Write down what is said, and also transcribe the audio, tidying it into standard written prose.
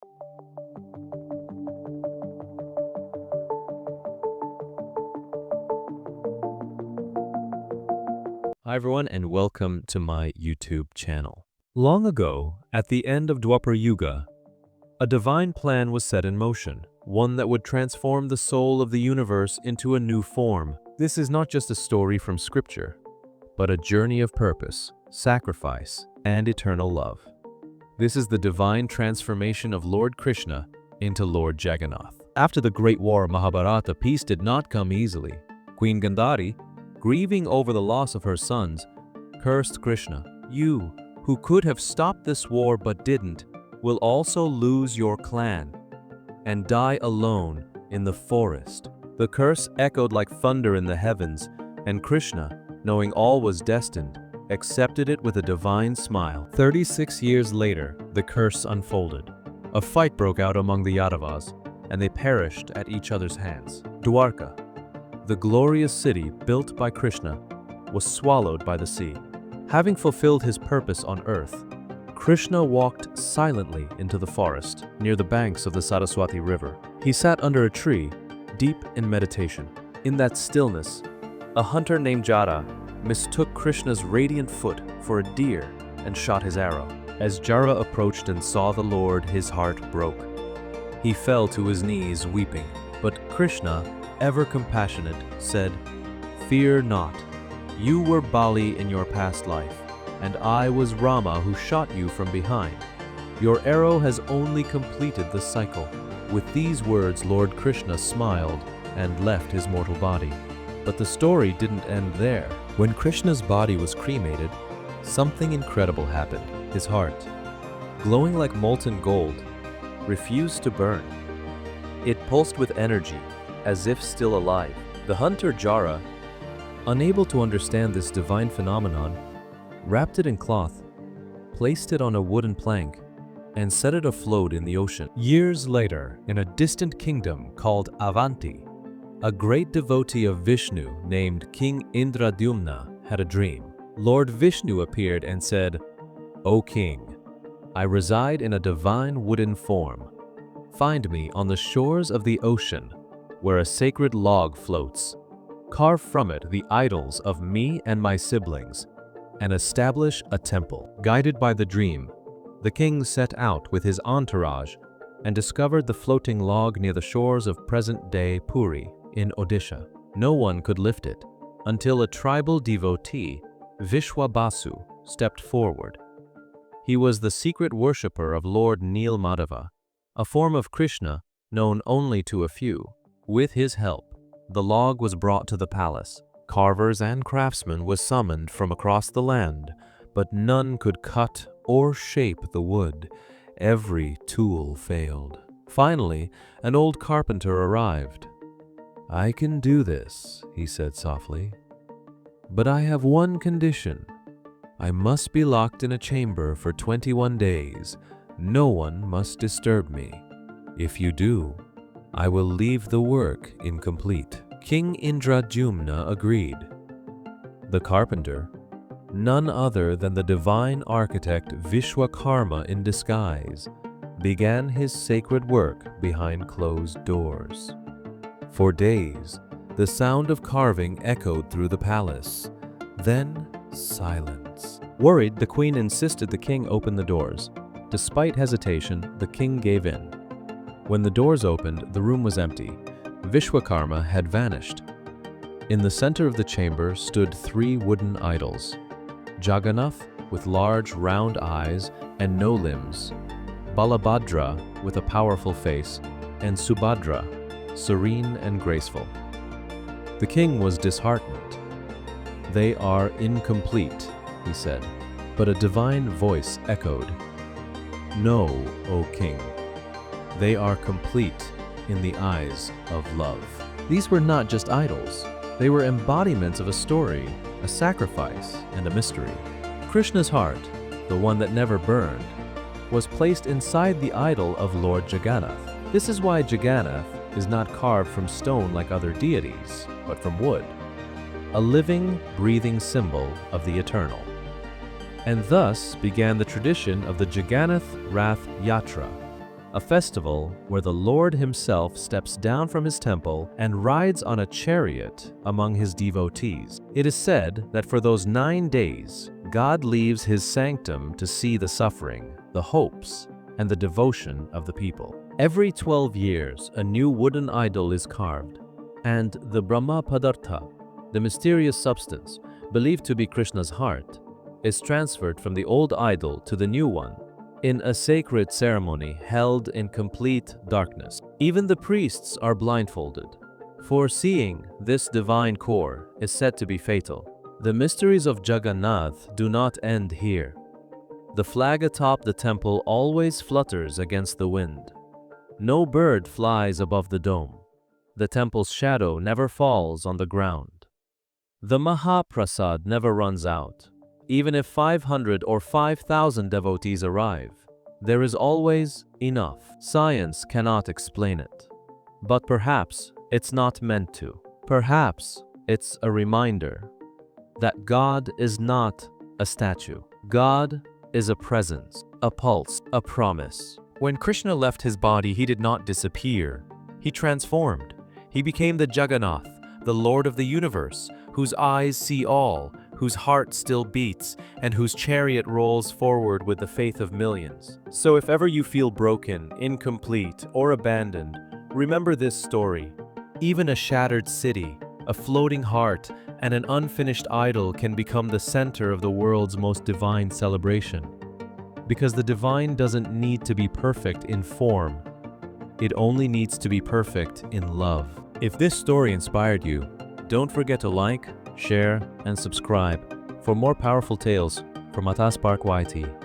Hi everyone, and welcome to my YouTube channel. Long ago, at the end of Dwapar Yuga, a divine plan was set in motion, one that would transform the soul of the universe into a new form. This is not just a story from scripture, but a journey of purpose, sacrifice, and eternal love. This is the divine transformation of Lord Krishna into Lord Jagannath. After the Great War of Mahabharata, peace did not come easily. Queen Gandhari, grieving over the loss of her sons, cursed Krishna. "You, who could have stopped this war but didn't, will also lose your clan and die alone in the forest." The curse echoed like thunder in the heavens, and Krishna, knowing all was destined, accepted it with a divine smile. 36 years later, the curse unfolded. A fight broke out among the Yadavas, and they perished at each other's hands. Dwarka, the glorious city built by Krishna, was swallowed by the sea. Having fulfilled his purpose on earth, Krishna walked silently into the forest near the banks of the Saraswati River. He sat under a tree, deep in meditation. In that stillness, a hunter named Jara mistook Krishna's radiant foot for a deer and shot his arrow. As Jara approached and saw the Lord, his heart broke. He fell to his knees weeping, but Krishna, ever compassionate, said, "Fear not. You were Bali in your past life, and I was Rama who shot you from behind. Your arrow has only completed the cycle." With these words, Lord Krishna smiled and left his mortal body. But the story didn't end there. When Krishna's body was cremated, something incredible happened. His heart, glowing like molten gold, refused to burn. It pulsed with energy, as if still alive. The hunter Jara, unable to understand this divine phenomenon, wrapped it in cloth, placed it on a wooden plank, and set it afloat in the ocean. Years later, in a distant kingdom called Avanti, a great devotee of Vishnu named King Indradyumna had a dream. Lord Vishnu appeared and said, "O king, I reside in a divine wooden form. Find me on the shores of the ocean, where a sacred log floats. Carve from it the idols of me and my siblings, and establish a temple." Guided by the dream, the king set out with his entourage and discovered the floating log near the shores of present-day Puri in Odisha. No one could lift it until a tribal devotee, Vishwabasu, stepped forward. He was the secret worshipper of Lord Neel Madhava, a form of Krishna known only to a few. With his help, the log was brought to the palace. Carvers and craftsmen were summoned from across the land, but none could cut or shape the wood. Every tool failed. Finally, an old carpenter arrived. "I can do this," he said softly, "but I have one condition. I must be locked in a chamber for 21 days. No one must disturb me. If you do, I will leave the work incomplete." King Indradyumna agreed. The carpenter, none other than the divine architect Vishwakarma in disguise, began his sacred work behind closed doors. For days, the sound of carving echoed through the palace. Then, silence. Worried, the queen insisted the king open the doors. Despite hesitation, the king gave in. When the doors opened, the room was empty. Vishwakarma had vanished. In the center of the chamber stood 3 wooden idols: Jagannath, with large round eyes and no limbs; Balabhadra, with a powerful face; and Subhadra, serene and graceful. The king was disheartened. "They are incomplete," he said. But a divine voice echoed, "No, O king. They are complete in the eyes of love." These were not just idols. They were embodiments of a story, a sacrifice, and a mystery. Krishna's heart, the one that never burned, was placed inside the idol of Lord Jagannath. This is why Jagannath is not carved from stone like other deities, but from wood, a living, breathing symbol of the eternal. And thus began the tradition of the Jagannath Wrath Yatra, a festival where the Lord himself steps down from his temple and rides on a chariot among his devotees. It is said that for those 9 days, God leaves his sanctum to see the suffering, the hopes, and the devotion of the people. Every 12 years, a new wooden idol is carved, and the Brahma Padartha, the mysterious substance, believed to be Krishna's heart, is transferred from the old idol to the new one in a sacred ceremony held in complete darkness. Even the priests are blindfolded, for seeing this divine core is said to be fatal. The mysteries of Jagannath do not end here. The flag atop the temple always flutters against the wind. No bird flies above the dome. The temple's shadow never falls on the ground. The Mahaprasad never runs out. Even if 500 or 5,000 devotees arrive, there is always enough. Science cannot explain it. But perhaps it's not meant to. Perhaps it's a reminder that God is not a statue. God is a presence, a pulse, a promise. When Krishna left his body, he did not disappear. He transformed. He became the Jagannath, the Lord of the universe, whose eyes see all, whose heart still beats, and whose chariot rolls forward with the faith of millions. So if ever you feel broken, incomplete, or abandoned, remember this story. Even a shattered city, a floating heart, and an unfinished idol can become the center of the world's most divine celebration. Because the divine doesn't need to be perfect in form. It only needs to be perfect in love. If this story inspired you, don't forget to like, share, and subscribe for more powerful tales from Atas Park YT.